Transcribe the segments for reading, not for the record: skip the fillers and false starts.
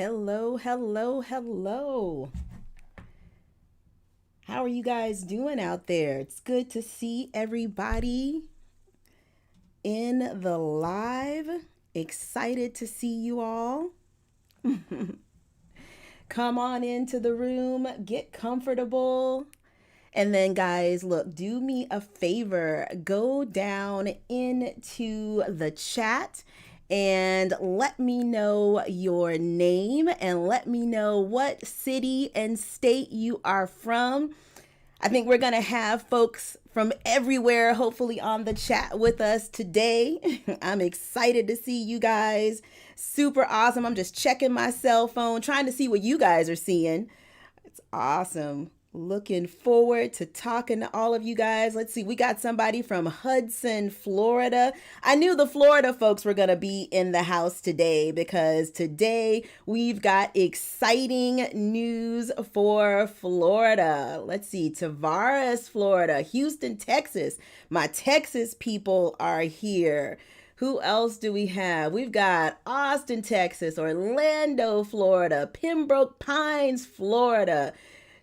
Hello, hello, hello. How are you guys doing out there? It's good to see everybody in the live. Excited to see you all. Come on into the room, get comfortable. And then, guys, look, do me a favor. Go down into the chat and let me know your name and let me know what city and state you are from. I think we're going to have folks from everywhere, hopefully, on the chat with us today. I'm excited to see you guys. Super awesome. I'm just checking my cell phone, trying to see what you guys are seeing. It's awesome. Looking forward to talking to all of you guys. Let's see, we got somebody from Hudson, Florida. I knew the Florida folks were going to be in the house today because today we've got exciting news for Florida. Let's see, Tavares, Florida, Houston, Texas. My Texas people are here. Who else do we have? We've got Austin, Texas, Orlando, Florida, Pembroke Pines, Florida.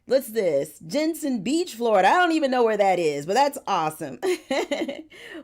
What's this? Jensen Beach, Florida. I don't even know where that is, but that's awesome.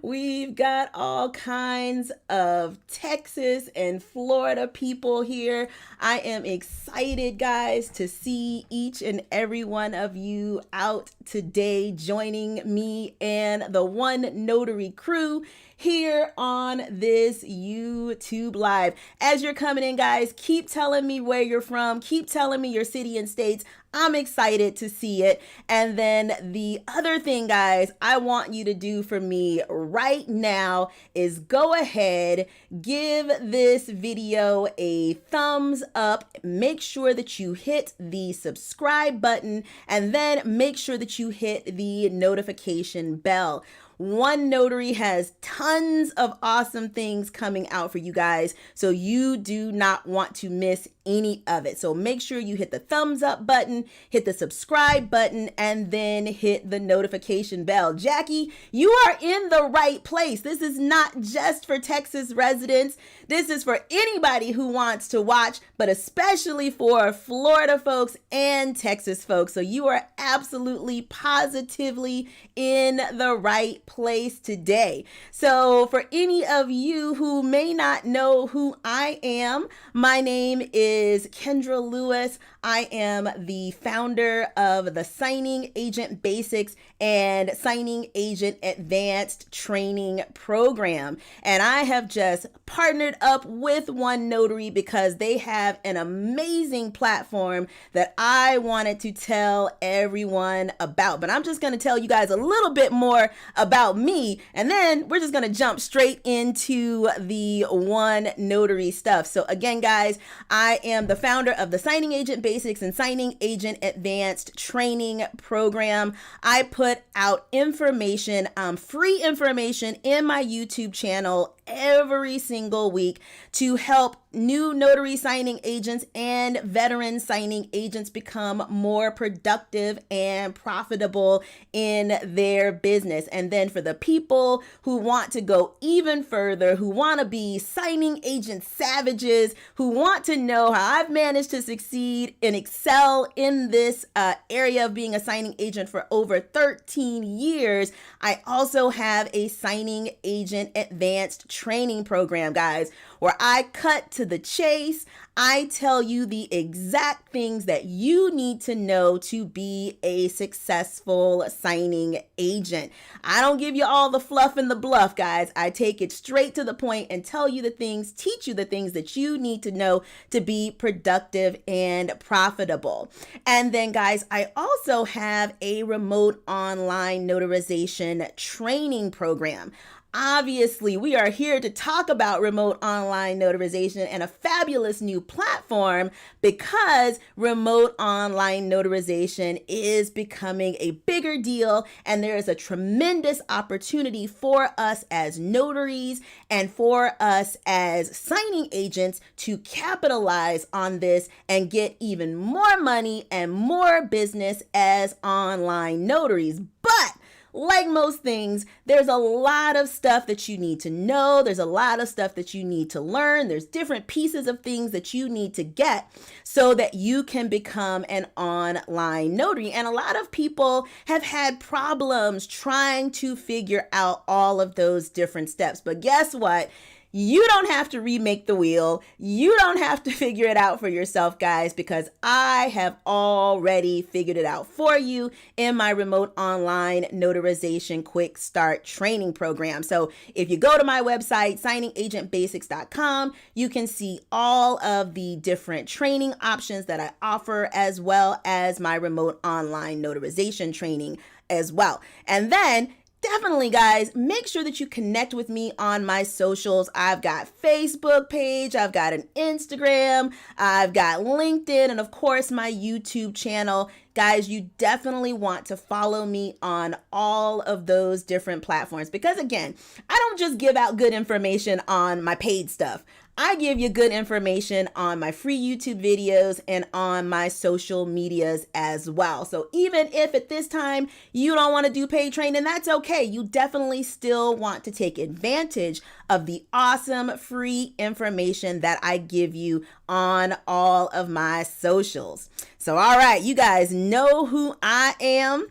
We've got all kinds of Texas and Florida people here. I am excited, guys, to see each and every one of you out today joining me and the OneNotary crew here on this YouTube live. As you're coming in, guys, keep telling me where you're from. Keep telling me your city and states. I'm excited to see it. And then the other thing, guys, I want you to do for me right now is go ahead, give this video a thumbs up. Make sure that you hit the subscribe button and then make sure that you hit the notification bell. OneNotary has tons of awesome things coming out for you guys, so you do not want to miss any of it. So make sure you hit the thumbs up button, hit the subscribe button, and then hit the notification bell. Jackie, you are in the right place. This is not just for Texas residents. This is for anybody who wants to watch, but especially for Florida folks and Texas folks. So you are absolutely positively in the right place today. So for any of you who may not know who I am, my name is Kendra Lewis. I am the founder of the Signing Agent Basics and Signing Agent Advanced Training Program. And I have just partnered up with OneNotary because they have an amazing platform that I wanted to tell everyone about. But I'm just going to tell you guys a little bit more about me, and then we're just going to jump straight into the OneNotary stuff. So again, guys, I am the founder of the Signing Agent Basics and Signing Agent Advanced Training Program. I put out information, free information in my YouTube channel every single week to help new notary signing agents and veteran signing agents become more productive and profitable in their business. And then for the people who want to go even further, who want to be signing agent savages, who want to know how I've managed to succeed and excel in this area of being a signing agent for over 13 years, I also have a signing agent advanced training program, guys, where I cut to the chase. I tell you the exact things that you need to know to be a successful signing agent. I don't give you all the fluff and the bluff, guys. I take it straight to the point and tell you the things, teach you the things that you need to know to be productive and profitable. And then, guys, I also have a remote online notarization training program. Obviously, we are here to talk about remote online notarization and a fabulous new platform because remote online notarization is becoming a bigger deal, and there is a tremendous opportunity for us as notaries and for us as signing agents to capitalize on this and get even more money and more business as online notaries. But like most things, there's a lot of stuff that you need to know. There's a lot of stuff that you need to learn. There's different pieces of things that you need to get so that you can become an online notary. And a lot of people have had problems trying to figure out all of those different steps. But guess what? You don't have to remake the wheel. You don't have to figure it out for yourself, guys, because I have already figured it out for you in my Remote Online Notarization Quick Start Training Program. So if you go to my website, signingagentbasics.com, you can see all of the different training options that I offer, as well as my Remote Online Notarization training as well. And then definitely, guys, make sure that you connect with me on my socials. I've got Facebook page, I've got an Instagram, I've got LinkedIn, and of course my YouTube channel. Guys, you definitely want to follow me on all of those different platforms because, again, I don't just give out good information on my paid stuff. I give you good information on my free YouTube videos and on my social medias as well. So even if at this time you don't want to do paid training, that's okay. You definitely still want to take advantage of the awesome free information that I give you on all of my socials. So, all right, you guys know who I am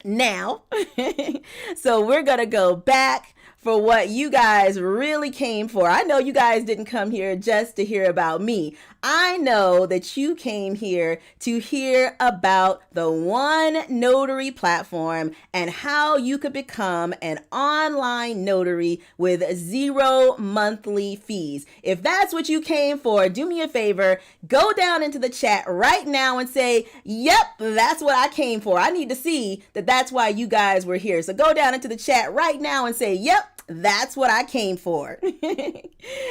now. So we're going to go back for what you guys really came for. I know you guys didn't come here just to hear about me. I know that you came here to hear about the OneNotary platform and how you could become an online notary with 0 monthly fees. If that's what you came for, do me a favor, go down into the chat right now and say, yep, that's what I came for. I need to see that that's why you guys were here. So go down into the chat right now and say, yep, that's what I came for.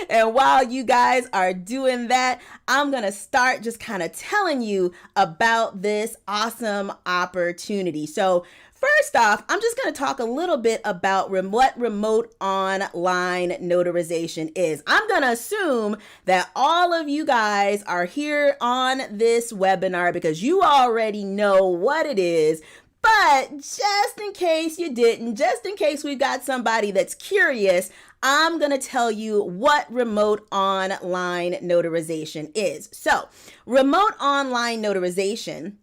And while you guys are doing that, I'm going to start just kind of telling you about this awesome opportunity. So first off, I'm just going to talk a little bit about what Remote Online Notarization is. I'm going to assume that all of you guys are here on this webinar because you already know what it is. But just in case you didn't, just in case we've got somebody that's curious, I'm going to tell you what Remote Online Notarization is. So, Remote Online Notarization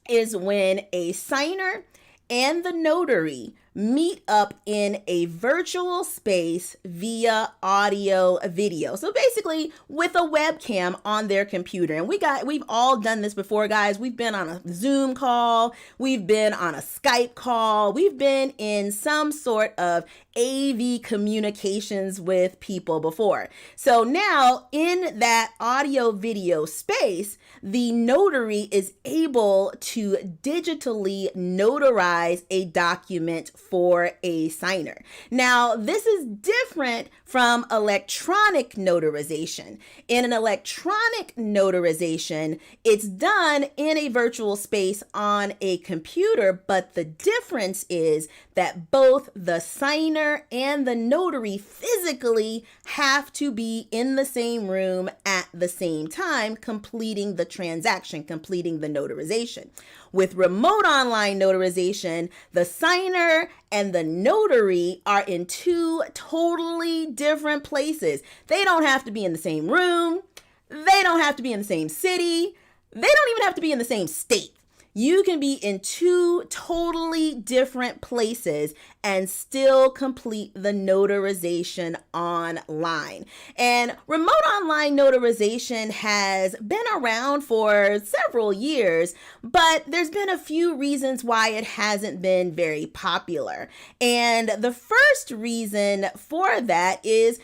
is when a signer and the notary meet up in a virtual space via audio video. So basically with a webcam on their computer. And we've all done this before, guys. We've been on a Zoom call, we've been on a Skype call, we've been in some sort of AV communications with people before. So now in that audio video space, the notary is able to digitally notarize a document for a signer. Now, this is different from electronic notarization. In an electronic notarization, it's done in a virtual space on a computer, but the difference is that both the signer and the notary physically have to be in the same room at the same time, completing the transaction, completing the notarization. With Remote Online Notarization, the signer and the notary are in 2 totally different places. They don't have to be in the same room. They don't have to be in the same city. They don't even have to be in the same state. You can be in 2 totally different places and still complete the notarization online. And Remote Online Notarization has been around for several years, but there's been a few reasons why it hasn't been very popular. And the first reason for that is,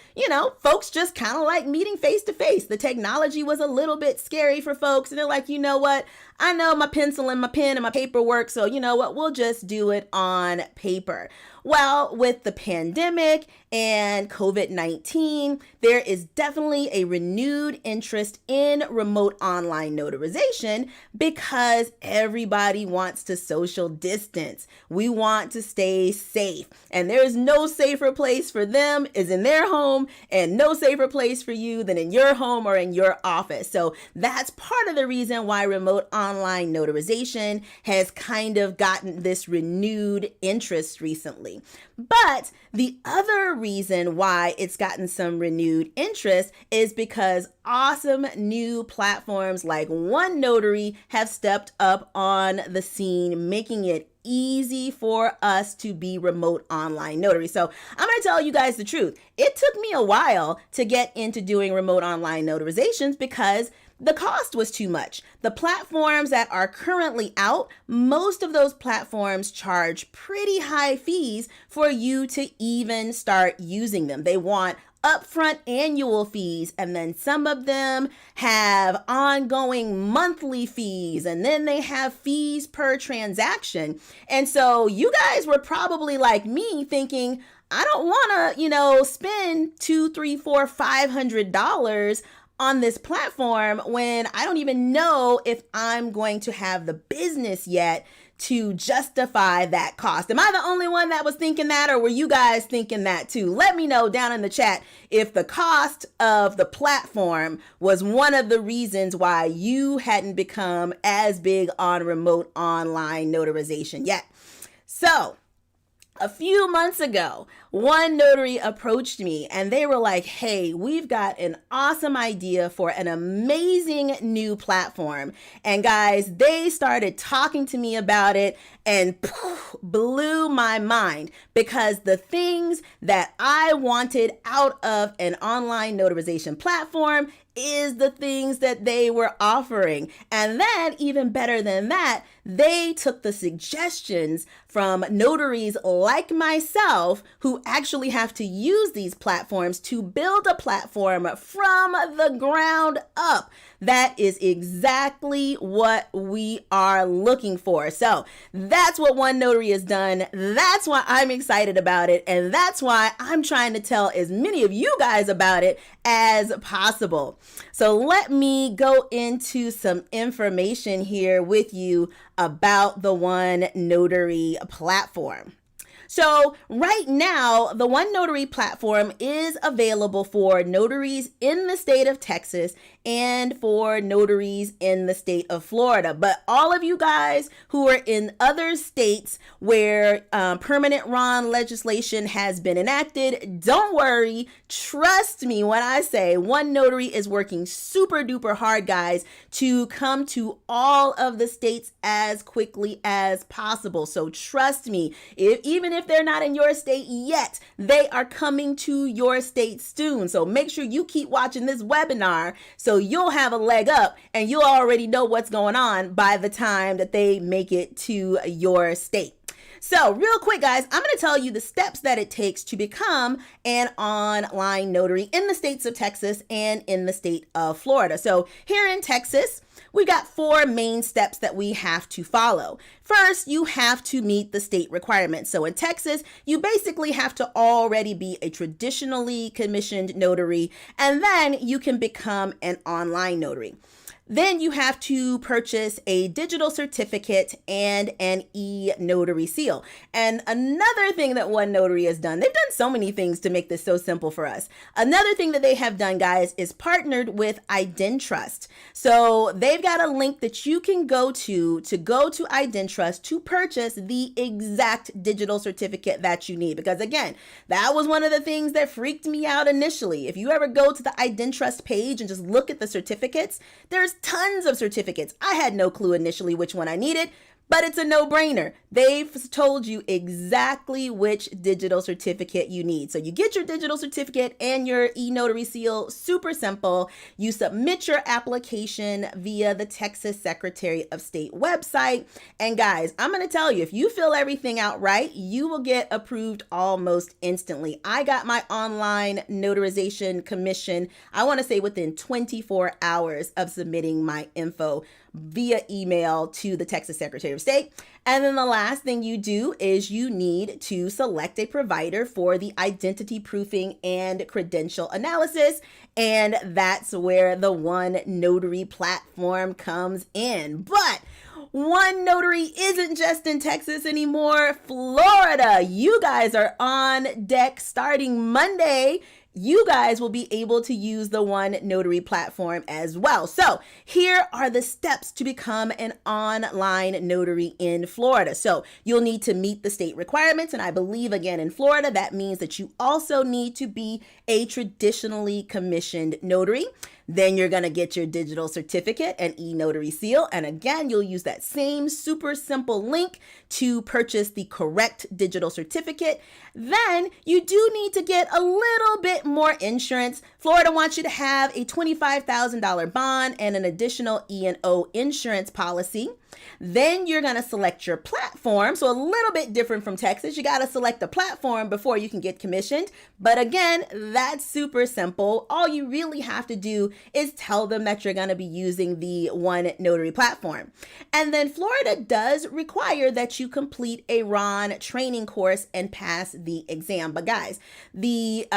folks just kind of like meeting face to face. The technology was a little bit scary for folks, and they're like, you know what? I know my pencil and my pen and my paper work, so you know what? We'll just do it on paper. Well, with the pandemic and COVID-19, there is definitely a renewed interest in remote online notarization because everybody wants to social distance. We want to stay safe, and there is no safer place for them is in their home, and no safer place for you than in your home or in your office. So that's part of the reason why remote online notarization has kind of gotten this renewed interest recently. But the other reason why it's gotten some renewed interest is because awesome new platforms like OneNotary have stepped up on the scene, making it easy for us to be remote online notary. So I'm going to tell you guys the truth. It took me a while to get into doing remote online notarizations because the cost was too much. The platforms that are currently out, most of those platforms charge pretty high fees for you to even start using them. They want upfront annual fees, and then some of them have ongoing monthly fees, and then they have fees per transaction. And so you guys were probably like me thinking, I don't want to, spend $200, $300, $400, $500 on this platform when I don't even know if I'm going to have the business yet to justify that cost. Am I the only one that was thinking that, or were you guys thinking that too? Let me know down in the chat if the cost of the platform was one of the reasons why you hadn't become as big on remote online notarization yet. So a few months ago, OneNotary approached me and they were like, hey, we've got an awesome idea for an amazing new platform. And guys, they started talking to me about it and blew my mind because the things that I wanted out of an online notarization platform is the things that they were offering. And then even better than that, they took the suggestions from notaries like myself who actually have to use these platforms to build a platform from the ground up. That is exactly what we are looking for. So that's what OneNotary has done. That's why I'm excited about it. And that's why I'm trying to tell as many of you guys about it as possible. So let me go into some information here with you about the OneNotary platform. So right now, the OneNotary platform is available for notaries in the state of Texas and for notaries in the state of Florida. But all of you guys who are in other states where permanent RON legislation has been enacted, don't worry. Trust me when I say OneNotary is working super duper hard, guys, to come to all of the states as quickly as possible. So trust me, even if they're not in your state yet, they are coming to your state soon. So make sure you keep watching this webinar so you'll have a leg up and you'll already know what's going on by the time that they make it to your state. So real quick, guys, I'm going to tell you the steps that it takes to become an online notary in the states of Texas and in the state of Florida. So here in Texas, we've got 4 main steps that we have to follow. First, you have to meet the state requirements. So in Texas, you basically have to already be a traditionally commissioned notary, and then you can become an online notary. Then you have to purchase a digital certificate and an e-notary seal. And another thing that OneNotary has done, they've done so many things to make this so simple for us. Another thing that they have done, guys, is partnered with IdenTrust. So they've got a link that you can go to IdenTrust to purchase the exact digital certificate that you need. Because again, that was one of the things that freaked me out initially. If you ever go to the IdenTrust page and just look at the certificates, there's tons of certificates. I had no clue initially which one I needed, but it's a no-brainer. They've told you exactly which digital certificate you need. So you get your digital certificate and your e-notary seal, super simple. You submit your application via the Texas Secretary of State website. And guys, I'm going to tell you, if you fill everything out right, you will get approved almost instantly. I got my online notarization commission, I want to say within 24 hours of submitting my info via email to the Texas Secretary of State. And then the last thing you do is you need to select a provider for the identity proofing and credential analysis. And that's where the OneNotary platform comes in. But OneNotary isn't just in Texas anymore. Florida, you guys are on deck starting Monday. You guys will be able to use the OneNotary platform as well. So here are the steps to become an online notary in Florida. So you'll need to meet the state requirements. And I believe, again, in Florida, that means that you also need to be a traditionally commissioned notary. Then you're going to get your digital certificate and e-notary seal. And again, you'll use that same super simple link to purchase the correct digital certificate. Then you do need to get a little bit more insurance. Florida wants you to have a $25,000 bond and an additional E&O insurance policy. Then you're going to select your platform. So a little bit different from Texas. You got to select a platform before you can get commissioned. But again, that's super simple. All you really have to do is tell them that you're going to be using the OneNotary platform. And then Florida does require that you complete a RON training course and pass the exam. But guys, the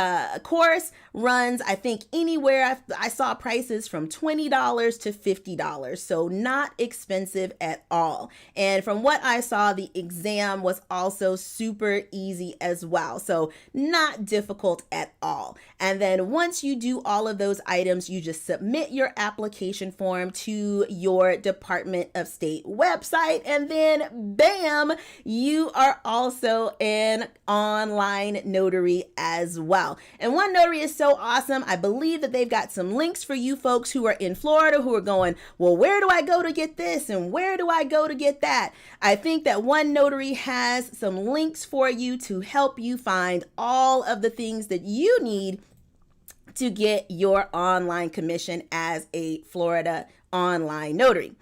course runs, I think, anywhere. I saw prices from $20 to $50. So not expensive at all. And from what I saw, the exam was also super easy as well. So not difficult at all. And then once you do all of those items, you just submit your application form to your Department of State website. And then bam, you are also an online notary as well. And OneNotary is so awesome. I believe that they've got some links for you folks who are in Florida who are going, well, where do I go to get this? And where do I go to get that? I think that OneNotary has some links for you to help you find all of the things that you need to get your online commission as a Florida online notary.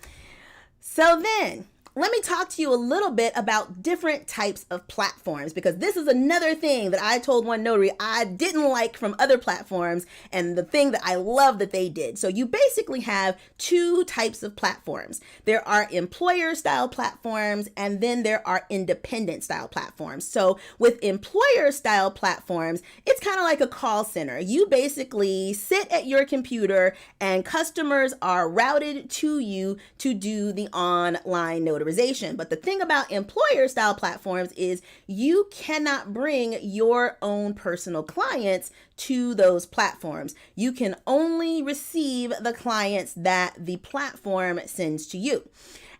So then, let me talk to you a little bit about different types of platforms, because this is another thing that I told OneNotary I didn't like from other platforms, and the thing that I love that they did. So you basically have two types of platforms. There are employer style platforms, and then there are independent style platforms. So with employer style platforms, it's kind of like a call center. You basically sit at your computer and customers are routed to you to do the online notarization. But the thing about employer style platforms is you cannot bring your own personal clients to those platforms. You can only receive the clients that the platform sends to you.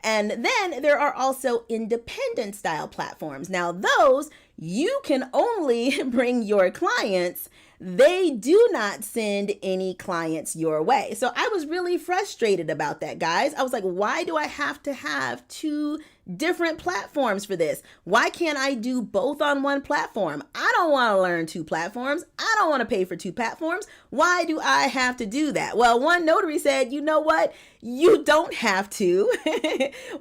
And then there are also independent style platforms. Now those, you can only bring your clients. They do not send any clients your way. So I was really frustrated about that, guys. I was like, why do I have to have two different platforms for this? Why can't I do both on one platform? I don't want to learn two platforms. I don't want to pay for two platforms. Why do I have to do that? Well, OneNotary said, you know what? You don't have to.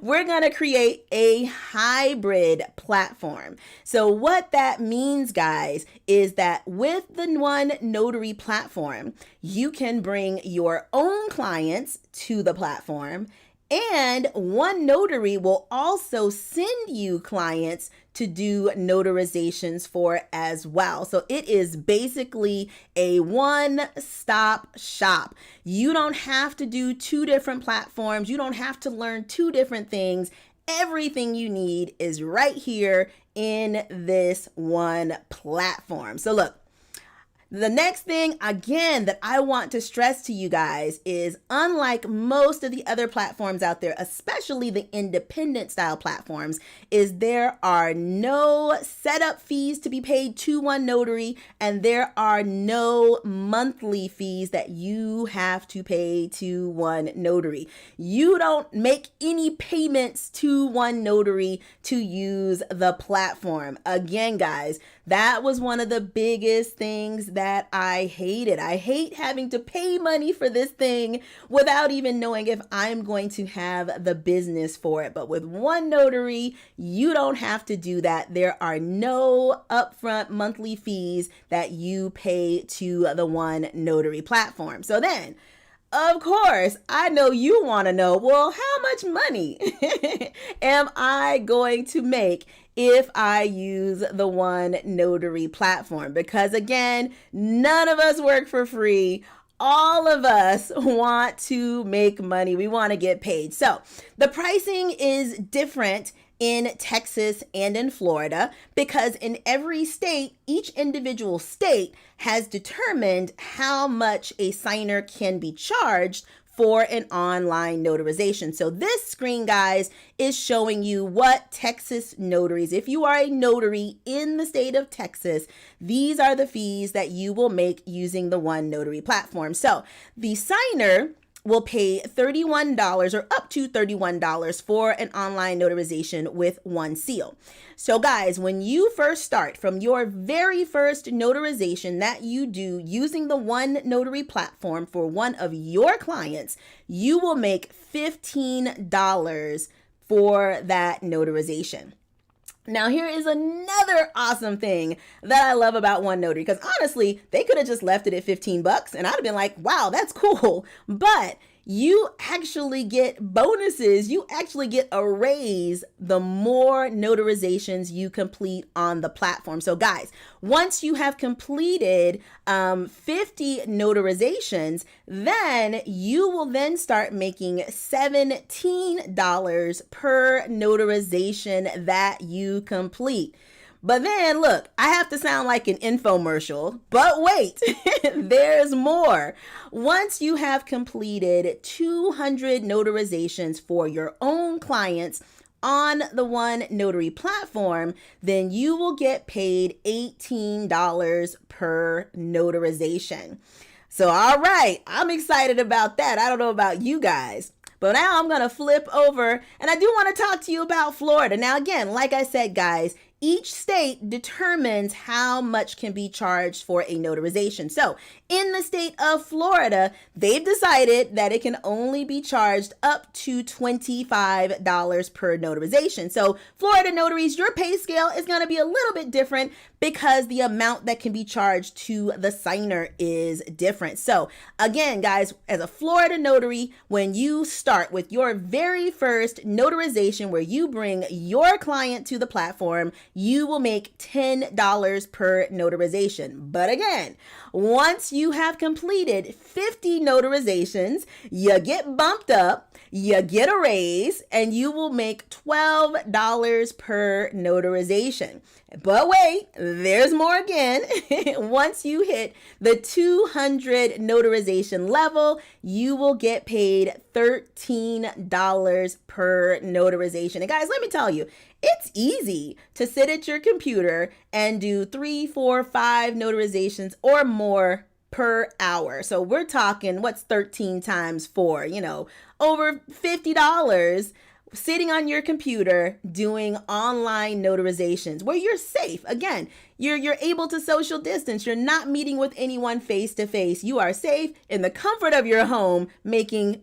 We're going to create a hybrid platform. So what that means, guys, is that with the OneNotary platform, you can bring your own clients to the platform, and OneNotary will also send you clients to do notarizations for as well. So it is basically a one-stop shop. You don't have to do two different platforms. You don't have to learn two different things. Everything you need is right here in this one platform. So look, the next thing, again, that I want to stress to you guys is, unlike most of the other platforms out there, especially the independent style platforms, is there are no setup fees to be paid to OneNotary, and there are no monthly fees that you have to pay to OneNotary. You don't make any payments to OneNotary to use the platform. Again, guys, that was one of the biggest things that I hated. I hate having to pay money for this thing without even knowing if I'm going to have the business for it. But with OneNotary, you don't have to do that. There are no upfront monthly fees that you pay to the OneNotary platform. So then, Of course, I know you want to know, well, how much money am I going to make if I use the OneNotary platform? Because again, none of us work for free. All of us want to make money. We want to get paid. So the pricing is different in Texas and in Florida because in every state, each individual state has determined how much a signer can be charged for an online notarization. So this screen, guys, is showing you what Texas notaries, if you are a notary in the state of Texas, these are the fees that you will make using the OneNotary platform. So the signer will pay $31 or up to $31 for an online notarization with one seal. So guys, when you first start from your very first notarization that you do using the OneNotary platform for one of your clients, you will make $15 for that notarization. Now, here is another awesome thing that I love about OneNotary, because honestly, they could have just left it at 15 bucks and I'd have been like, wow, that's cool. But you actually get bonuses. You actually get a raise the more notarizations you complete on the platform. So guys, once you have completed 50 notarizations, then you will then start making $17 per notarization that you complete. But then look, I have to sound like an infomercial, but wait, there's more. Once you have completed 200 notarizations for your own clients on the OneNotary platform, then you will get paid $18 per notarization. So, all right, I'm excited about that. I don't know about you guys. But now I'm going to flip over and I do want to talk to you about Florida. Now, again, like I said, guys, each state determines how much can be charged for a notarization. So in the state of Florida, they've decided that it can only be charged up to $25 per notarization. So Florida notaries, your pay scale is going to be a little bit different because the amount that can be charged to the signer is different. So again, guys, as a Florida notary, when you start with your very first notarization where you bring your client to the platform, you will make $10 per notarization. But again, once you have completed 50 notarizations, you get bumped up, you get a raise, and you will make $12 per notarization. But wait, there's more again. Once you hit the 200 notarization level, you will get paid $13 per notarization. And guys, let me tell you, it's easy to sit at your computer and do 3, 4, 5 notarizations or more per hour. So we're talking, what's 13 times 4? Over $50 sitting on your computer doing online notarizations where you're safe. Again, you're able to social distance. You're not meeting with anyone face to face. You are safe in the comfort of your home, making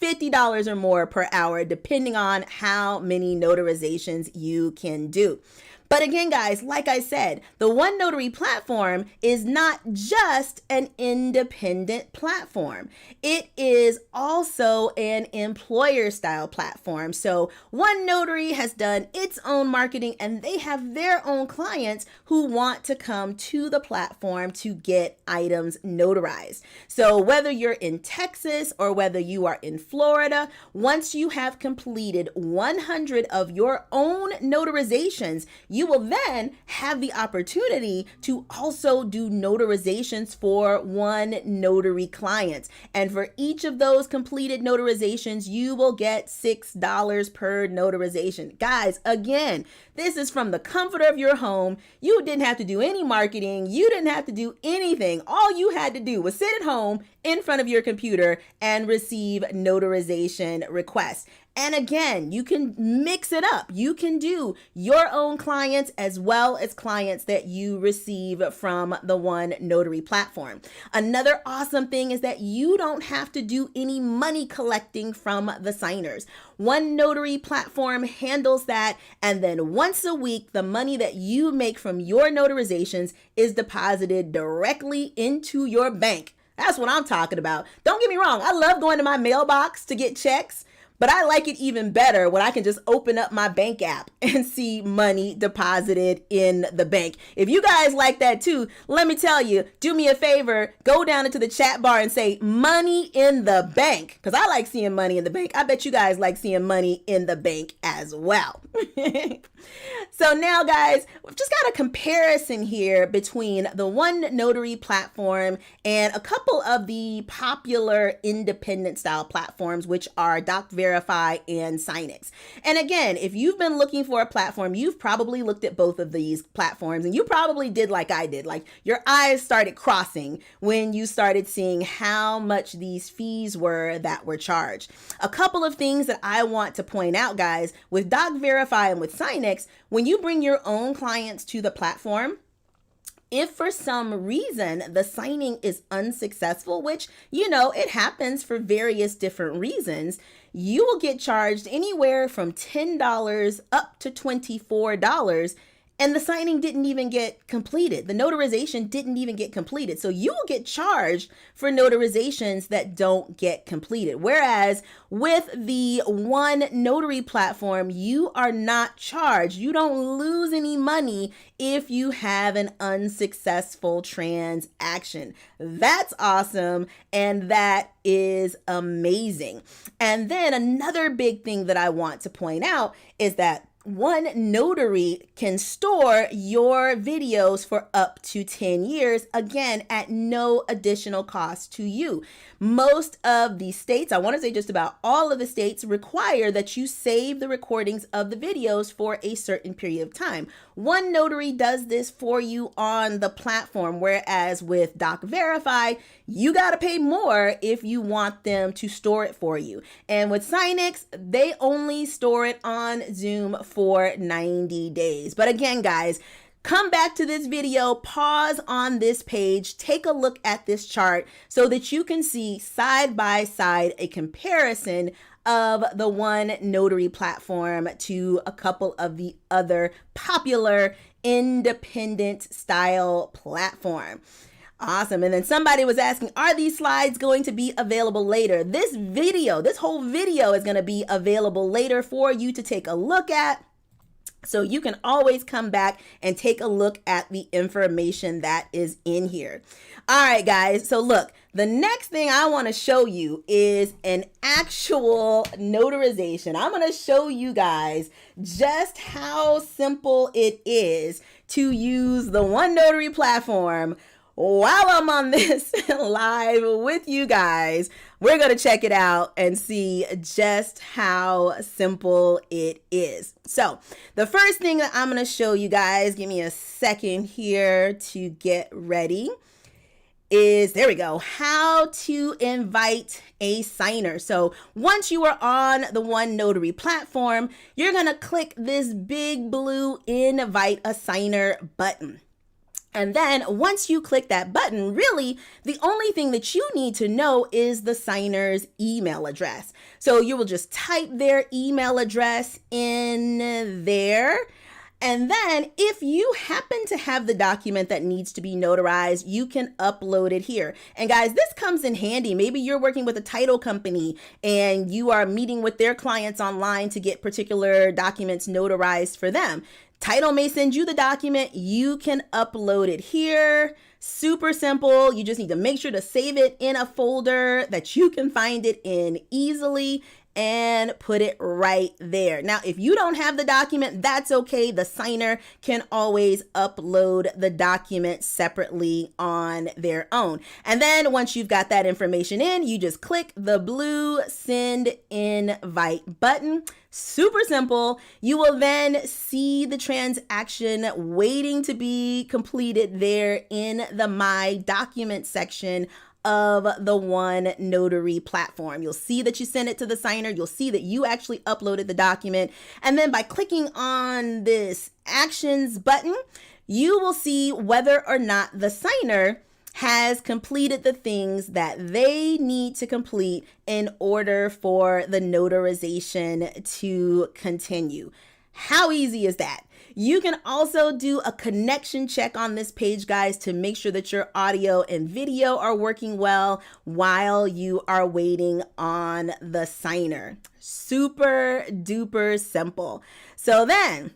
$50 or more per hour, depending on how many notarizations you can do. But again, guys, like I said, the OneNotary platform is not just an independent platform. It is also an employer style platform. So OneNotary has done its own marketing and they have their own clients who want to come to the platform to get items notarized. So whether you're in Texas or whether you are in Florida, once you have completed 100 of your own notarizations, you will then have the opportunity to also do notarizations for OneNotary clients. And for each of those completed notarizations, you will get $6 per notarization. Guys, again, this is from the comfort of your home. You didn't have to do any marketing. You didn't have to do anything. All you had to do was sit at home in front of your computer and receive notarization requests. And again, you can mix it up. You can do your own clients as well as clients that you receive from the OneNotary platform. Another awesome thing is that you don't have to do any money collecting from the signers. OneNotary platform handles that, and then once a week, the money that you make from your notarizations is deposited directly into your bank. That's what I'm talking about. Don't get me wrong. I love going to my mailbox to get checks, but I like it even better when I can just open up my bank app and see money deposited in the bank. If you guys like that too, let me tell you, do me a favor, go down into the chat bar and say money in the bank, because I like seeing money in the bank. I bet you guys like seeing money in the bank as well. So now, guys, we've just got a comparison here between the OneNotary platform and a couple of the popular independent style platforms, which are DocVerify and Signix. And again, if you've been looking for a platform, you've probably looked at both of these platforms, and you probably did like I did. Like, your eyes started crossing when you started seeing how much these fees were that were charged. A couple of things that I want to point out, guys, with DocVerify and with Signix, when you bring your own clients to the platform, if for some reason the signing is unsuccessful, which, you know, it happens for various different reasons, you will get charged anywhere from $10 up to $24. And the signing didn't even get completed. The notarization didn't even get completed. So you will get charged for notarizations that don't get completed. Whereas with the OneNotary platform, you are not charged. You don't lose any money if you have an unsuccessful transaction. That's awesome. And that is amazing. And then another big thing that I want to point out is that OneNotary can store your videos for up to 10 years, again, at no additional cost to you. Most of the states, I want to say just about all of the states, require that you save the recordings of the videos for a certain period of time. OneNotary does this for you on the platform, whereas with DocVerify, you got to pay more if you want them to store it for you. And with Signix, they only store it on Zoom for 90 days. But again, guys, come back to this video, pause on this page, take a look at this chart so that you can see side by side a comparison of the OneNotary platform to a couple of the other popular independent style platform. Awesome. And then somebody was asking, are these slides going to be available later? This whole video is going to be available later for you to take a look at. So you can always come back and take a look at the information that is in here. All right, guys. So look, the next thing I want to show you is an actual notarization. I'm going to show you guys just how simple it is to use the OneNotary platform. While I'm on this live with you guys, we're going to check it out and see just how simple it is. So the first thing that I'm going to show you guys, give me a second here to get ready, is, there we go, how to invite a signer. So once you are on the OneNotary platform, you're going to click this big blue invite a signer button. And then once you click that button, really, the only thing that you need to know is the signer's email address. So you will just type their email address in there. And then if you happen to have the document that needs to be notarized, you can upload it here. And guys, this comes in handy. Maybe you're working with a title company and you are meeting with their clients online to get particular documents notarized for them. Title may send you the document. You can upload it here. Super simple. You just need to make sure to save it in a folder that you can find it in easily and put it right there. Now, if you don't have the document, that's okay. The signer can always upload the document separately on their own. And then once you've got that information in, you just click the blue send invite button. Super simple. You will then see the transaction waiting to be completed there in the My Document section of the OneNotary platform. You'll see that you sent it to the signer. You'll see that you actually uploaded the document. And then by clicking on this Actions button, you will see whether or not the signer has completed the things that they need to complete in order for the notarization to continue. How easy is that? You can also do a connection check on this page, guys, to make sure that your audio and video are working well while you are waiting on the signer. Super duper simple. So then,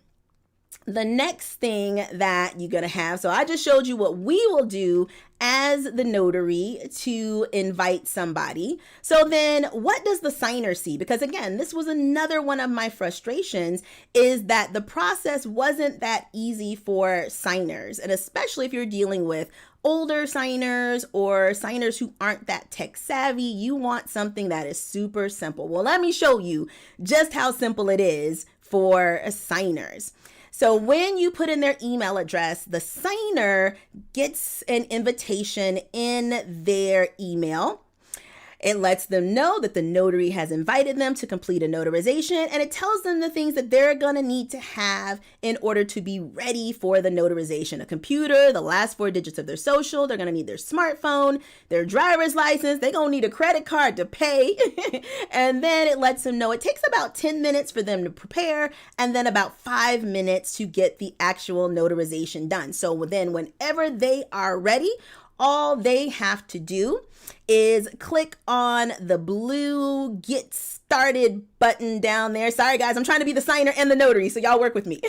the next thing that you're going to have, so I just showed you what we will do as the notary to invite somebody. So then what does the signer see? Because again, this was another one of my frustrations, is that the process wasn't that easy for signers. And especially if you're dealing with older signers or signers who aren't that tech savvy, you want something that is super simple. Well, let me show you just how simple it is for signers. So when you put in their email address, the signer gets an invitation in their email. It lets them know that the notary has invited them to complete a notarization, and it tells them the things that they're going to need to have in order to be ready for the notarization. A computer, the last 4 digits of their social, they're going to need their smartphone, their driver's license, they're going to need a credit card to pay. And then it lets them know it takes about 10 minutes for them to prepare, and then about 5 minutes to get the actual notarization done. So then whenever they are ready, all they have to do is click on the blue Get Started button down there. Sorry guys, I'm trying to be the signer and the notary, so y'all work with me.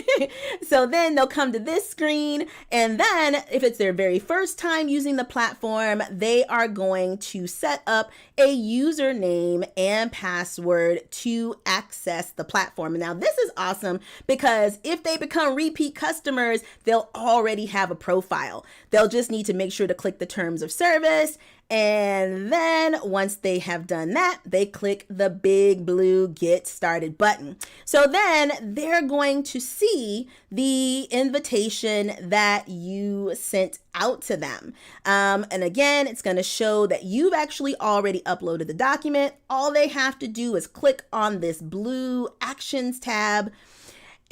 So then they'll come to this screen, and then if it's their very first time using the platform, they are going to set up a username and password to access the platform. And now this is awesome because if they become repeat customers, they'll already have a profile. They'll just need to make sure to click the terms of service. And then once they have done that, they click the big blue Get Started button. So then they're going to see the invitation that you sent out to them. And again, it's going to show that you've actually already uploaded the document. All they have to do is click on this blue Actions tab,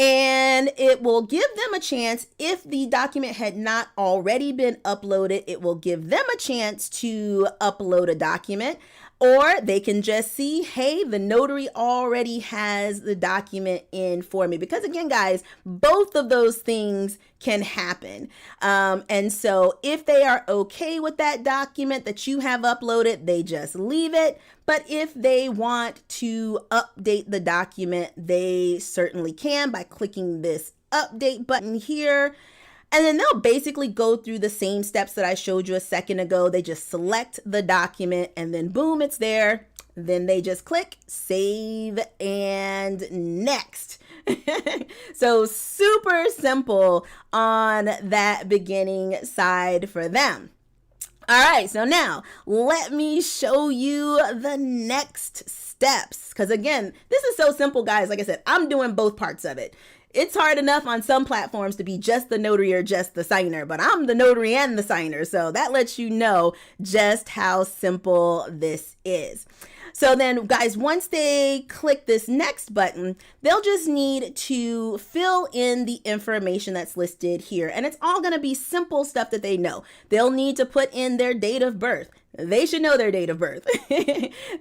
and it will give them a chance. If the document had not already been uploaded, it will give them a chance to upload a document, or they can just see, hey, the notary already has the document in for me. Because again, guys, both of those things can happen. And so if they are okay with that document that you have uploaded, they just leave it. But if they want to update the document, they certainly can by clicking this update button here. And then they'll basically go through the same steps that I showed you a second ago. They just select the document and then boom, it's there. Then they just click save and next. So super simple on that beginning side for them. All right, so now let me show you the next steps. Because again, this is so simple, guys. Like I said, I'm doing both parts of it. It's hard enough on some platforms to be just the notary or just the signer, but I'm the notary and the signer. So that lets you know just how simple this is. So then guys, once they click this next button, they'll just need to fill in the information that's listed here. And it's all going to be simple stuff that they know. They'll need to put in their date of birth. They should know their date of birth.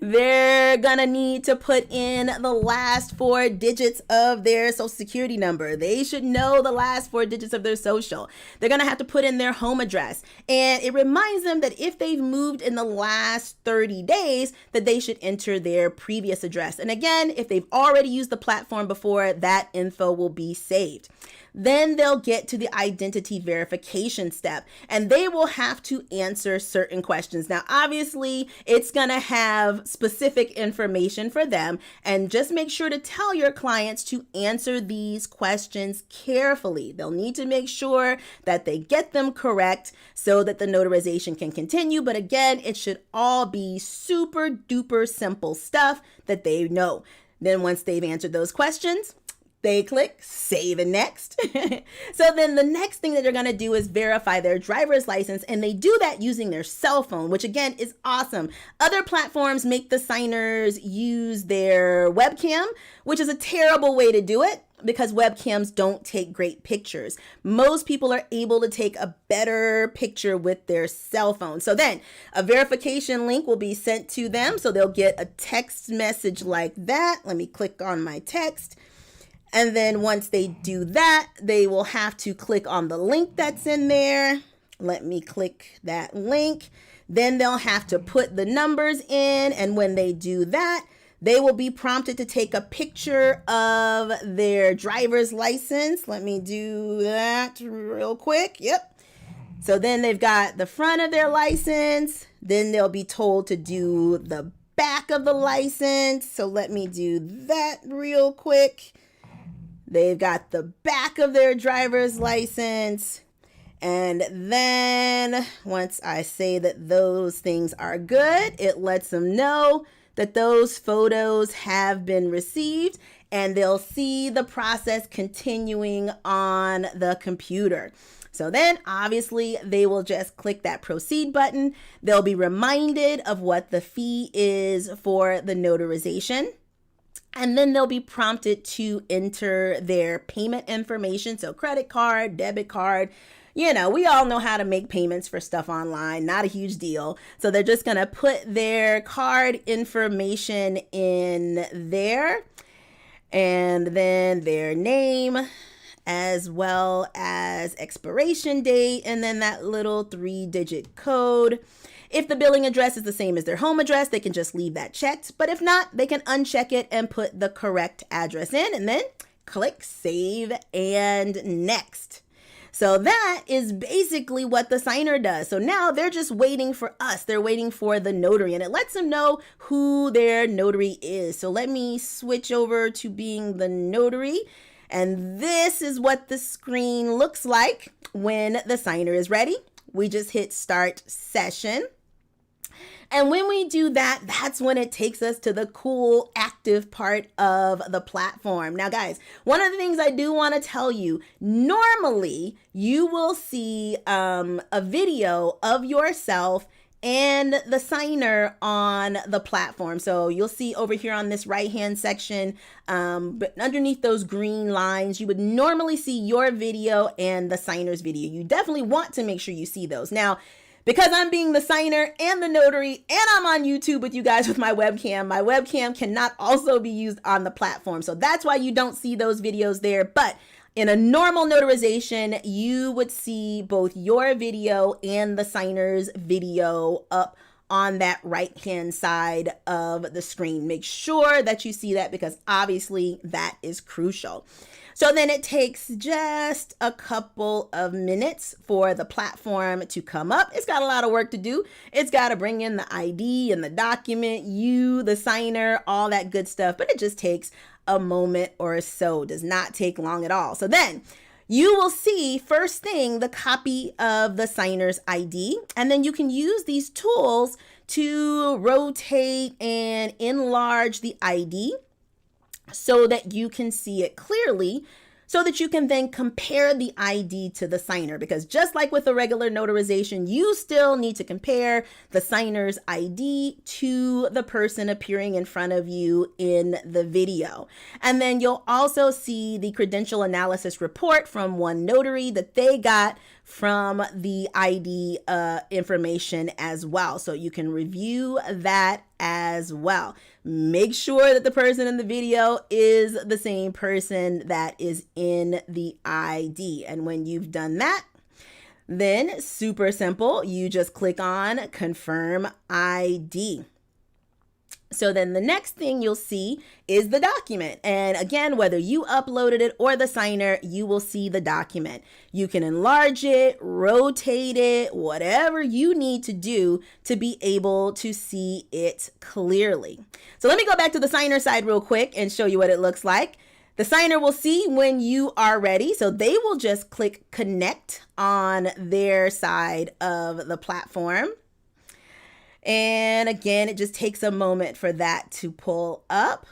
They're gonna need to put in the last 4 digits of their social security number. They should know the last 4 digits of their social. They're gonna have to put in their home address. And it reminds them that if they've moved in the last 30 days, that they should enter their previous address. And again, if they've already used the platform before, that info will be saved. Then they'll get to the identity verification step, and they will have to answer certain questions. Now, obviously, it's going to have specific information for them, and just make sure to tell your clients to answer these questions carefully. They'll need to make sure that they get them correct so that the notarization can continue. But again, it should all be super duper simple stuff that they know. Then once they've answered those questions, they click save and next. So then the next thing that they're going to do is verify their driver's license, and they do that using their cell phone, which again is awesome. Other platforms make the signers use their webcam, which is a terrible way to do it because webcams don't take great pictures. Most people are able to take a better picture with their cell phone. So then a verification link will be sent to them. So they'll get a text message like that. Let me click on my text. And then once they do that, they will have to click on the link that's in there. Let me click that link. Then they'll have to put the numbers in. And when they do that, they will be prompted to take a picture of their driver's license. Let me do that real quick. Yep. So then they've got the front of their license. Then they'll be told to do the back of the license. So let me do that real quick. They've got the back of their driver's license. And then once I say that those things are good, it lets them know that those photos have been received, and they'll see the process continuing on the computer. So then obviously they will just click that proceed button. They'll be reminded of what the fee is for the notarization. And then they'll be prompted to enter their payment information. So credit card, debit card. You know, we all know how to make payments for stuff online, not a huge deal. So they're just going to put their card information in there, and then their name, as well as expiration date, and then that little 3-digit code. If the billing address is the same as their home address, they can just leave that checked. But if not, they can uncheck it and put the correct address in, and then click save and next. So that is basically what the signer does. So now they're just waiting for us. They're waiting for the notary, and it lets them know who their notary is. So let me switch over to being the notary. And this is what the screen looks like when the signer is ready. We just hit start session. And when we do that, that's when it takes us to the cool active part of the platform. Now, guys, one of the things I do want to tell you, normally you will see a video of yourself and the signer on the platform. So you'll see over here on this right-hand section, but underneath those green lines, you would normally see your video and the signer's video. You definitely want to make sure you see those. Now, because I'm being the signer and the notary, and I'm on YouTube with you guys with my webcam cannot also be used on the platform. So that's why you don't see those videos there. But in a normal notarization, you would see both your video and the signer's video up on that right-hand side of the screen. Make sure that you see that, because obviously that is crucial. So then it takes just a couple of minutes for the platform to come up. It's got a lot of work to do. It's got to bring in the ID and the document, you, the signer, all that good stuff. But it just takes a moment or so. Does not take long at all. So then you will see first thing the copy of the signer's ID, and then you can use these tools to rotate and enlarge the ID so that you can see it clearly, so that you can then compare the ID to the signer. Because just like with a regular notarization, you still need to compare the signer's ID to the person appearing in front of you in the video. And then you'll also see the credential analysis report from OneNotary that they got from the ID information as well. So you can review that as well. Make sure that the person in the video is the same person that is in the ID. And when you've done that, then super simple, you just click on confirm ID. So then the next thing you'll see is the document. And again, whether you uploaded it or the signer, you will see the document. You can enlarge it, rotate it, whatever you need to do to be able to see it clearly. So let me go back to the signer side real quick and show you what it looks like. The signer will see when you are ready. So they will just click connect on their side of the platform. And again, it just takes a moment for that to pull up.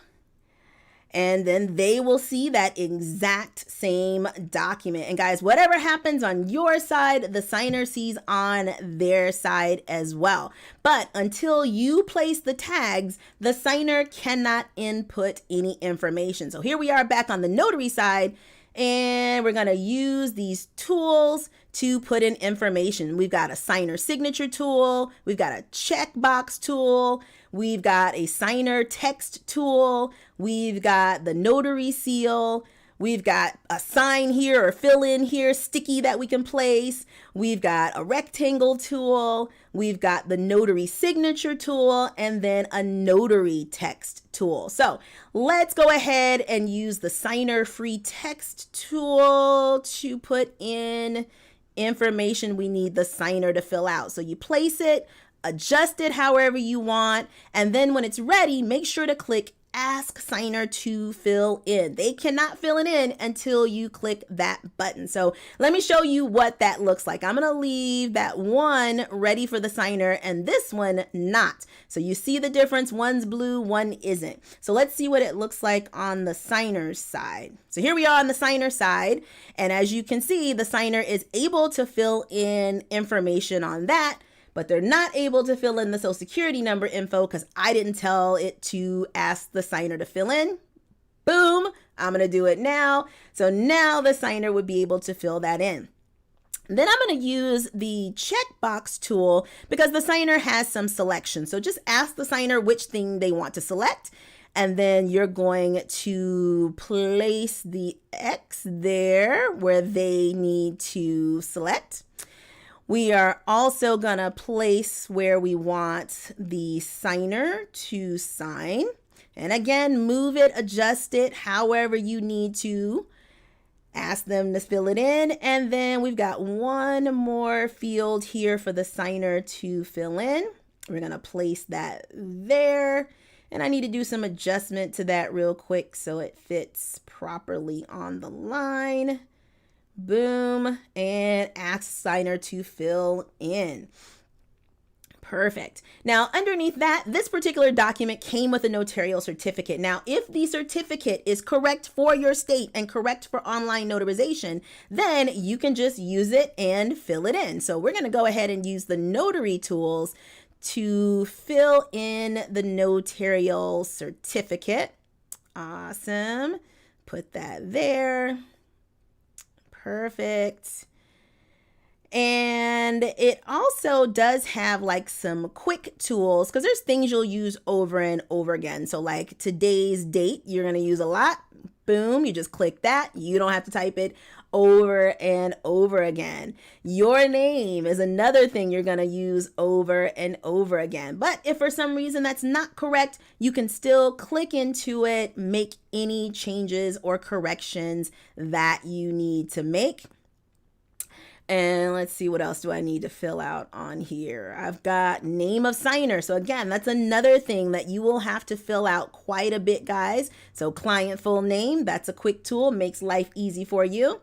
And then they will see that exact same document. And guys, whatever happens on your side, the signer sees on their side as well. But until you place the tags, the signer cannot input any information. So here we are back on the notary side, and we're going to use these tools to put in information. We've got a signer signature tool. We've got a checkbox tool. We've got a signer text tool. We've got the notary seal. We've got a sign here or fill in here, sticky that we can place. We've got a rectangle tool. We've got the notary signature tool and then a notary text tool. So let's go ahead and use the signer free text tool to put in information we need the signer to fill out. So you place it, adjust it however you want, and then when it's ready, make sure to click Ask Signer to Fill In. They cannot fill it in until you click that button. So let me show you what that looks like. I'm going to leave that one ready for the signer and this one not. So you see the difference. One's blue, one isn't. So let's see what it looks like on the signer's side. So here we are on the signer side. And as you can see, the signer is able to fill in information on that, but they're not able to fill in the social security number info because I didn't tell it to ask the signer to fill in. Boom, I'm gonna do it now. So now the signer would be able to fill that in. Then I'm gonna use the checkbox tool because the signer has some selection. So just ask the signer which thing they want to select. And then you're going to place the X there where they need to select. We are also going to place where we want the signer to sign. And again, move it, adjust it, however you need to. Ask them to fill it in. And then we've got one more field here for the signer to fill in. We're going to place that there. And I need to do some adjustment to that real quick so it fits properly on the line. Boom, and ask signer to fill in. Perfect. Now, underneath that, this particular document came with a notarial certificate. Now, if the certificate is correct for your state and correct for online notarization, then you can just use it and fill it in. So we're going to go ahead and use the notary tools to fill in the notarial certificate. Awesome. Put that there. Perfect. And it also does have like some quick tools because there's things you'll use over and over again. So like today's date, you're going to use a lot. Boom, you just click that. You don't have to type it over and over again. Your name is another thing you're going to use over and over again. But if for some reason that's not correct, you can still click into it, make any changes or corrections that you need to make. And let's see, what else do I need to fill out on here? I've got name of signer. So again, that's another thing that you will have to fill out quite a bit, guys. So client full name, that's a quick tool, makes life easy for you.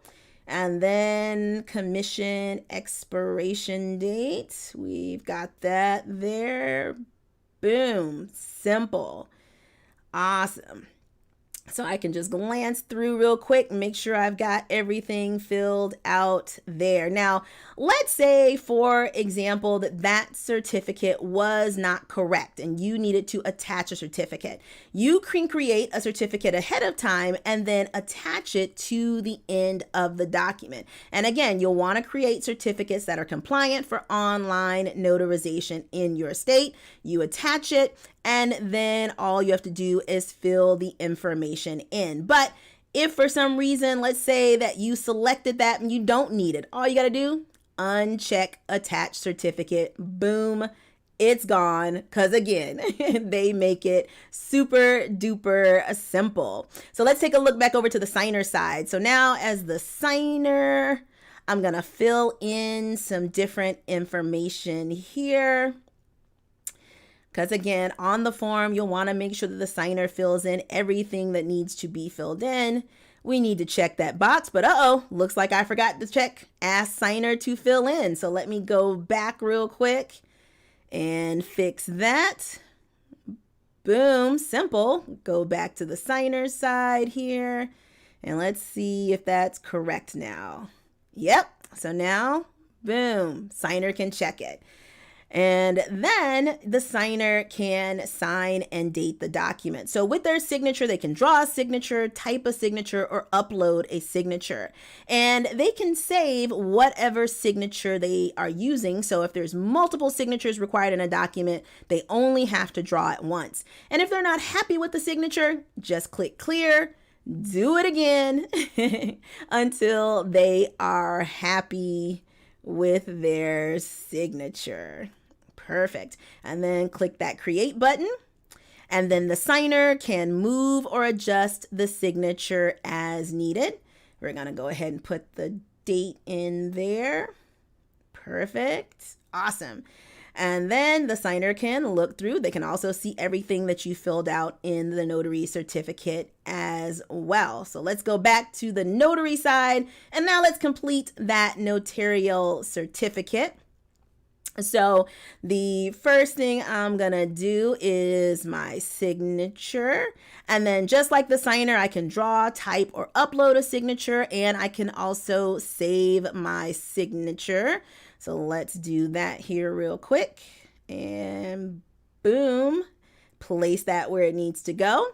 And then commission expiration date, we've got that there. Boom, simple, awesome. So I can just glance through real quick and make sure I've got everything filled out there. Now, let's say, for example, that certificate was not correct and you needed to attach a certificate. You can create a certificate ahead of time and then attach it to the end of the document. And again, you'll want to create certificates that are compliant for online notarization in your state. You attach it, and then all you have to do is fill the information in. But if for some reason, let's say that you selected that and you don't need it, all you got to do, uncheck attach certificate. Boom, it's gone. Because again, they make it super duper simple. So let's take a look back over to the signer side. So now as the signer, I'm going to fill in some different information here. Because again, on the form, you'll want to make sure that the signer fills in everything that needs to be filled in. We need to check that box, but looks like I forgot to check ask signer to fill in. So let me go back real quick and fix that. Boom, simple. Go back to the signer side here and let's see if that's correct now. Yep, so now, boom, signer can check it. And then the signer can sign and date the document. So with their signature, they can draw a signature, type a signature, or upload a signature. And they can save whatever signature they are using. So if there's multiple signatures required in a document, they only have to draw it once. And if they're not happy with the signature, just click clear, do it again until they are happy with their signature. Perfect. And then click that create button. And then the signer can move or adjust the signature as needed. We're going to go ahead and put the date in there. Perfect. Awesome. And then the signer can look through. They can also see everything that you filled out in the notary certificate as well. So let's go back to the notary side. And now let's complete that notarial certificate. So the first thing I'm going to do is my signature. And then just like the signer, I can draw, type, or upload a signature. And I can also save my signature. So let's do that here real quick. And boom, place that where it needs to go.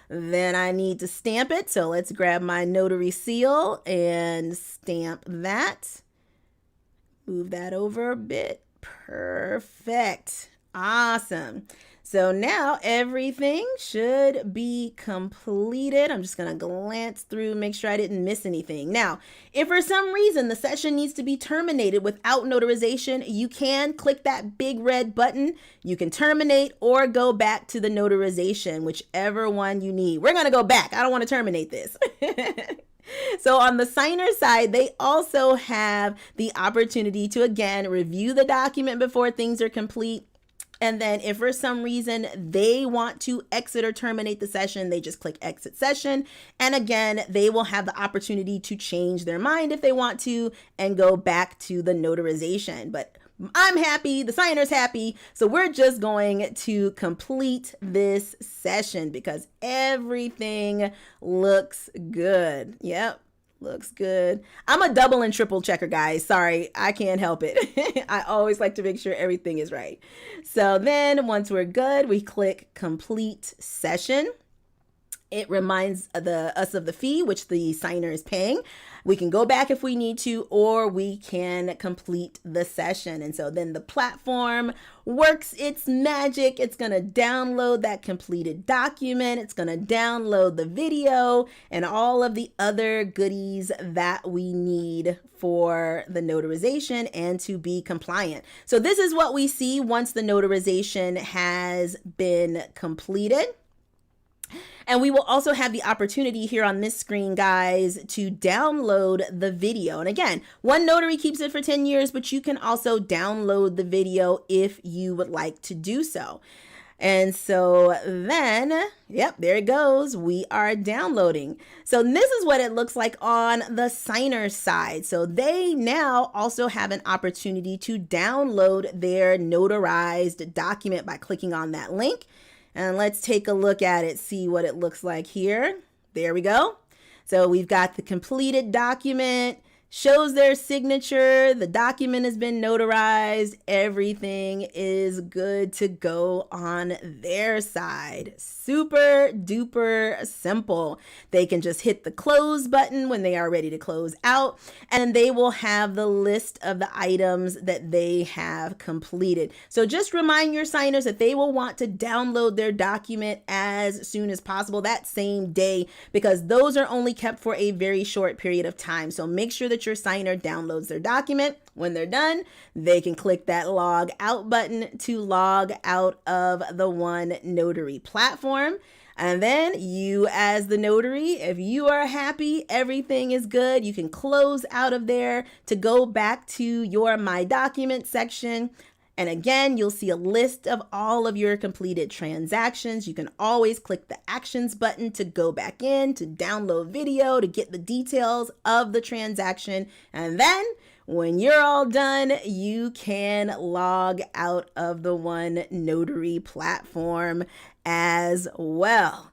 Then I need to stamp it. So let's grab my notary seal and stamp that. Move that over a bit. Perfect. Awesome. So now everything should be completed. I'm just going to glance through, make sure I didn't miss anything. Now, if for some reason the session needs to be terminated without notarization, you can click that big red button. You can terminate or go back to the notarization, whichever one you need. We're going to go back. I don't want to terminate this. So on the signer side, they also have the opportunity to, again, review the document before things are complete. And then if for some reason they want to exit or terminate the session, they just click exit session. And again, they will have the opportunity to change their mind if they want to and go back to the notarization. But I'm happy, the signer's happy, so we're just going to complete this session because everything looks good. Yep, looks good. I'm a double and triple checker, guys. Sorry, I can't help it. I always like to make sure everything is right. So then once we're good, we click complete session. It reminds us of the fee, which the signer is paying. We can go back if we need to, or we can complete the session. And so then the platform works its magic. It's going to download that completed document. It's going to download the video and all of the other goodies that we need for the notarization and to be compliant. So this is what we see once the notarization has been completed. And we will also have the opportunity here on this screen, guys, to download the video. And again, OneNotary keeps it for 10 years, but you can also download the video if you would like to do so. And so then, yep, there it goes. We are downloading. So this is what it looks like on the signer side. So they now also have an opportunity to download their notarized document by clicking on that link. And let's take a look at it, see what it looks like here. There we go. So we've got the completed document, shows their signature, the document has been notarized, everything is good to go on their side. Super duper simple. They can just hit the close button when they are ready to close out, and they will have the list of the items that they have completed. So just remind your signers that they will want to download their document as soon as possible, that same day, because those are only kept for a very short period of time. So make sure that your signer downloads their document. When they're done, they can click that log out button to log out of the OneNotary platform. And then you, as the notary, if you are happy, everything is good, you can close out of there to go back to your My Documents section. And again, you'll see a list of all of your completed transactions. You can always click the actions button to go back in, to download video, to get the details of the transaction. And then when you're all done, you can log out of the OneNotary platform as well.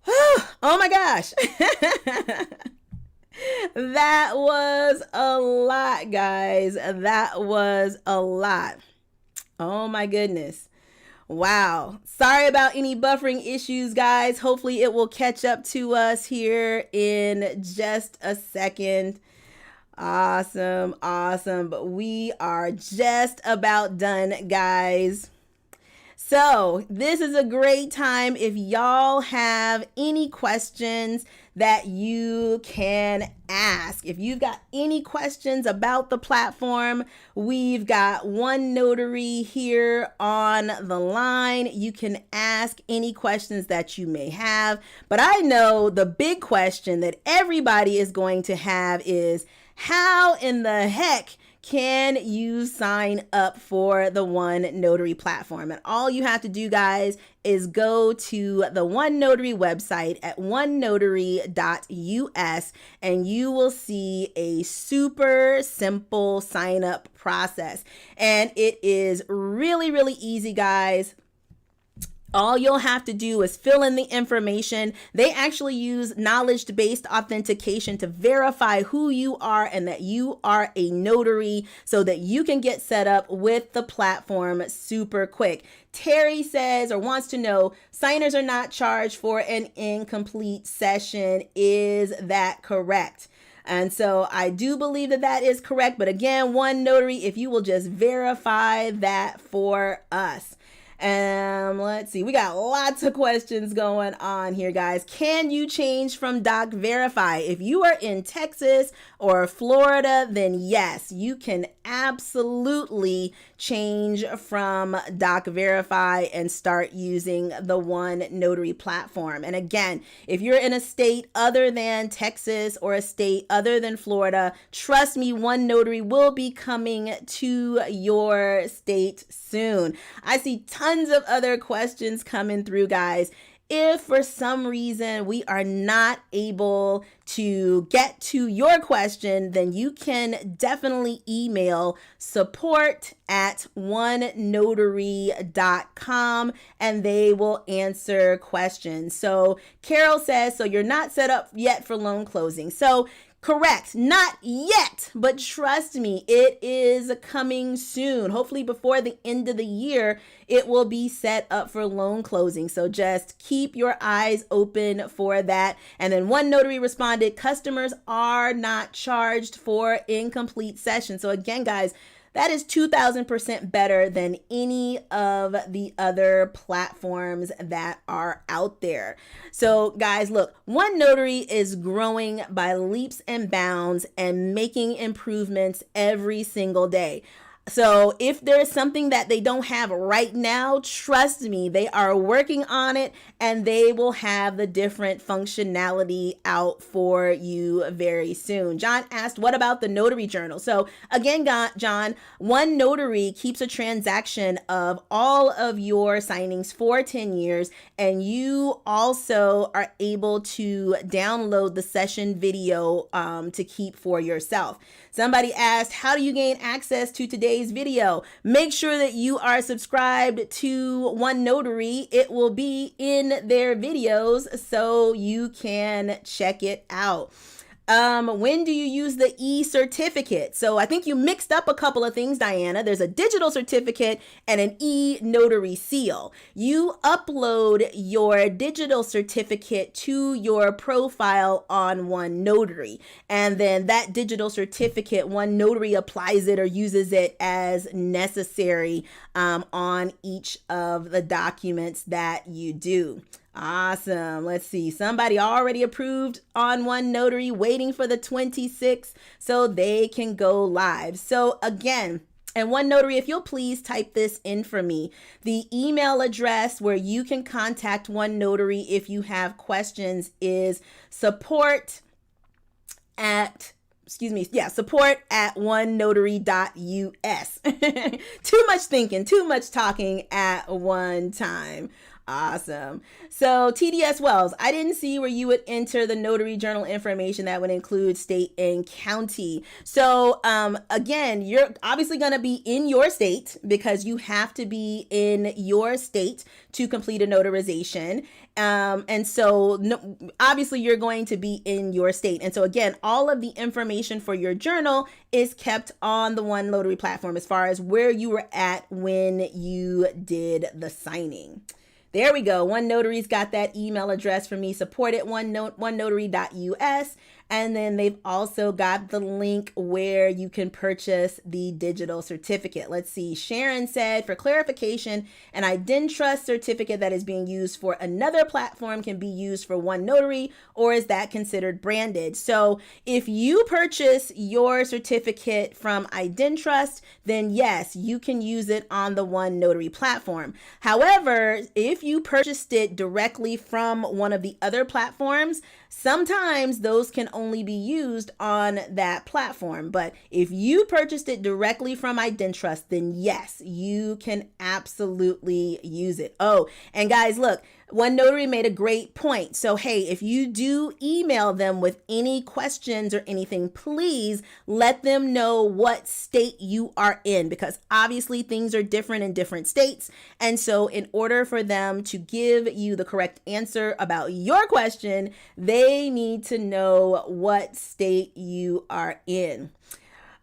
Oh my gosh. That was a lot, guys. That was a lot. Oh my goodness. Wow. Sorry about any buffering issues, guys. Hopefully it will catch up to us here in just a second. Awesome. Awesome. But we are just about done, guys. So this is a great time if y'all have any questions that you can ask. If you've got any questions about the platform, we've got OneNotary here on the line. You can ask any questions that you may have. But I know the big question that everybody is going to have is, how in the heck can you sign up for the OneNotary platform? And all you have to do, guys, is go to the OneNotary website at onenotary.us, and you will see a super simple sign up process. And it is really, really easy, guys. All you'll have to do is fill in the information. They actually use knowledge-based authentication to verify who you are and that you are a notary so that you can get set up with the platform super quick. Terry says or wants to know, signers are not charged for an incomplete session. Is that correct? And so I do believe that that is correct. But again, OneNotary, if you will just verify that for us. Let's see, we got lots of questions going on here, guys. Can you change from Doc Verify? If you are in Texas or Florida, then yes, you can absolutely change from Doc Verify and start using the OneNotary platform. And again, if you're in a state other than Texas or a state other than Florida, trust me, OneNotary will be coming to your state soon. I see tons of other questions coming through, guys. If for some reason we are not able to get to your question, then you can definitely email support@onenotary.com and they will answer questions. So Carol says, so you're not set up yet for loan closing. So correct, not yet, but trust me, it is coming soon. Hopefully before the end of the year, it will be set up for loan closing. So just keep your eyes open for that. And then OneNotary responded, customers are not charged for incomplete sessions. So again, guys, that is 2,000% better than any of the other platforms that are out there. So guys, look, OneNotary is growing by leaps and bounds and making improvements every single day. So if there's something that they don't have right now, trust me, they are working on it and they will have the different functionality out for you very soon. John asked, what about the notary journal? So again, John, OneNotary keeps a transaction of all of your signings for 10 years, and you also are able to download the session video to keep for yourself. Somebody asked, how do you gain access to today's video? Make sure that you are subscribed to OneNotary. It will be in their videos so you can check it out. When do you use the e-certificate? So I think you mixed up a couple of things, Diana. There's a digital certificate and an e-notary seal. You upload your digital certificate to your profile on OneNotary, and then that digital certificate, OneNotary applies it or uses it as necessary on each of the documents that you do. Awesome. Let's see. Somebody already approved on OneNotary, waiting for the 26th so they can go live. So again, and OneNotary, if you'll please type this in for me, the @email address where you can contact OneNotary if you have questions is support@onenotary.us. Too much thinking, too much talking at one time. Awesome. So TDS Wells, I didn't see where you would enter the notary journal information that would include state and county. So again, you're obviously going to be in your state because you have to be in your state to complete a notarization. And so obviously you're going to be in your state. And so again, all of the information for your journal is kept on the OneNotary platform as far as where you were at when you did the signing. There we go. OneNotary's got that email address for me, support@onenotary.us. And then they've also got the link where you can purchase the digital certificate. Let's see. Sharon said, for clarification, an IdenTrust certificate that is being used for another platform can be used for OneNotary, or is that considered branded? So if you purchase your certificate from IdenTrust, then yes, you can use it on the OneNotary platform. However, if you purchased it directly from one of the other platforms, sometimes those can only be used on that platform. But if you purchased it directly from IdenTrust, then yes, you can absolutely use it. Oh, and guys, look, OneNotary made a great point. So, hey, if you do email them with any questions or anything, please let them know what state you are in, because obviously things are different in different states. And so in order for them to give you the correct answer about your question, they need to know what state you are in.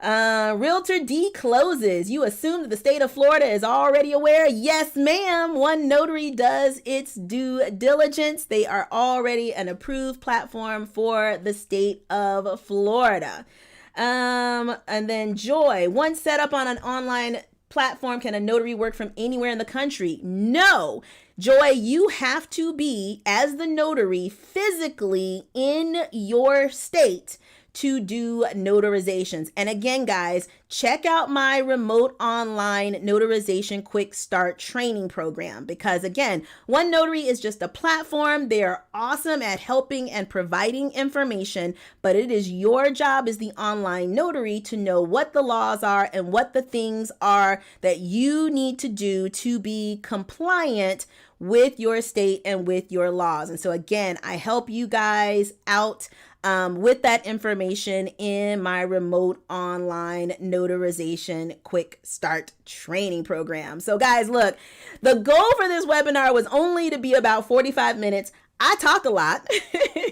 Realtor D closes. You assume that the state of Florida is already aware? Yes, ma'am. OneNotary does its due diligence. They are already an approved platform for the state of Florida. And then Joy, once set up on an online platform, can a notary work from anywhere in the country? No. Joy, you have to be, as the notary, physically in your state to do notarizations. And again, guys, check out my Remote Online Notarization Quick Start training program, because again, OneNotary is just a platform. They are awesome at helping and providing information, but it is your job as the online notary to know what the laws are and what the things are that you need to do to be compliant with your state and with your laws. And so again, I help you guys out with that information in my Remote Online Notarization Quick Start training program. So guys, look, the goal for this webinar was only to be about 45 minutes. I talk a lot,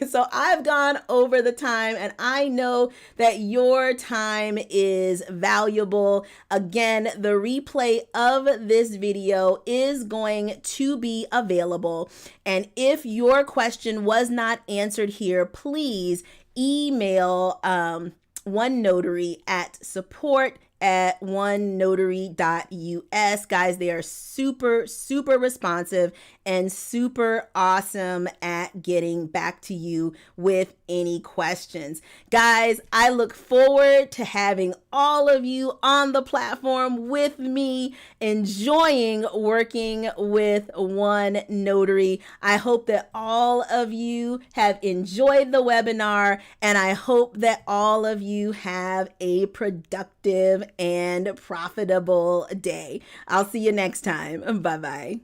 so I've gone over the time, and I know that your time is valuable. Again, the replay of this video is going to be available, and if your question was not answered here, please email OneNotary at support@onenotary.us. Guys, they are super, super responsive and super awesome at getting back to you with any questions. Guys, I look forward to having all of you on the platform with me, enjoying working with OneNotary. I hope that all of you have enjoyed the webinar, and I hope that all of you have a productive and profitable day. I'll see you next time. Bye-bye.